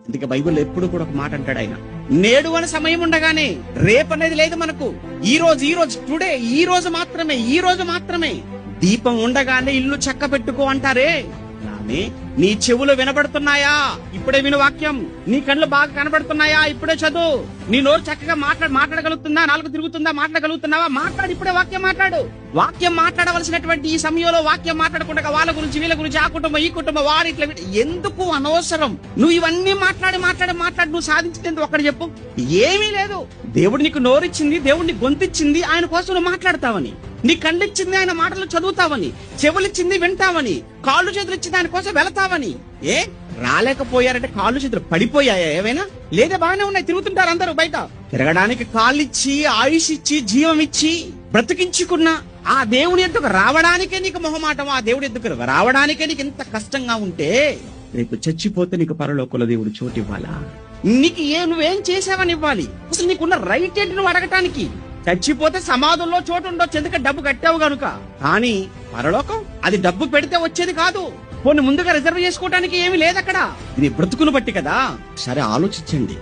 అందుకే బైబిల్ ఎప్పుడు కూడా ఒక మాట అంటాడు ఆయన, నేడు అని సమయం ఉండగానే రేపు అనేది లేదు మనకు. ఈ రోజు టుడే, ఈ రోజు మాత్రమే. దీపం ఉండగానే ఇల్లు చక్క పెట్టుకో అంటారే, అలానే నీ చెవులు వినబడుతున్నాయా? ఇప్పుడే విను వాక్యం. నీ కళ్ళు బాగా కనబడుతున్నాయా? ఇప్పుడే చదువు. నీ నోరు చక్కగా మాట్లాడగలుగుతుందా? నాలుగు తిరుగుతుందా? మాట్లాడగలుగుతున్నావా? మాట్లాడు, ఇప్పుడే వాక్యం మాట్లాడు. వాక్యం మాట్లాడవలసినటువంటి ఈ సమయంలో వాక్యం మాట్లాడకుండా వాళ్ళ గురించి, వీళ్ళ గురించి, ఆ కుటుంబం, ఈ కుటుంబం, వారి ఇట్లా ఎందుకు అనవసరం? నువ్వు ఇవన్నీ మాట్లాడి నువ్వు సాధించింది ఒక్కటి చెప్పు. ఏమీ లేదు. దేవుడు నీకు నోరిచ్చింది, దేవుడిని గొంతిచ్చింది ఆయన కోసం నువ్వు మాట్లాడతావని. నీ కళ్ళిచ్చింది ఆయన మాటలు చదువుతావని, చెవులిచ్చింది వింటావని, కాళ్ళు చేతులు ఇచ్చింది ఆయన కోసం వెళతావని. రాలేకపోయారంటే కాళ్ళు చేతులు పడిపోయాయా ఏమైనా? లేదా బాగానే ఉన్నాయి, తిరుగుతుంటారు అందరూ బయట. తిరగడానికి కాళ్ళిచ్చి, ఆయుష్ ఇచ్చి, జీవం ఇచ్చి బ్రతికించుకున్న ఆ దేవుని ఎద్దుకు రావడానికే నీకు మొహమాటం, ఆ దేవుడి ఎద్దుకు రావడానికే నీకు ఎంత కష్టంగా ఉంటే, రేపు చచ్చిపోతే నీకు పరలోకంలో దేవుడు చోటు ఇవ్వాలా? నీకు నువ్వేం చేసావని ఇవ్వాలి? అసలు నీకున్న రైట్ ఏంటి నువ్వు అడగటానికి? చచ్చిపోతే సమాధుల్లో చోటు ఉండొచ్చు, ఎందుకంటే డబ్బు కట్టావు గనుక. కానీ పరలోకం అది డబ్బు పెడితే వచ్చేది కాదు. పోనీ ముందుగా రిజర్వ్ చేసుకోవడానికి ఏమీ లేదు అక్కడ. ఇది బ్రతుకును బట్టి కదా. సరే ఆలోచించండి.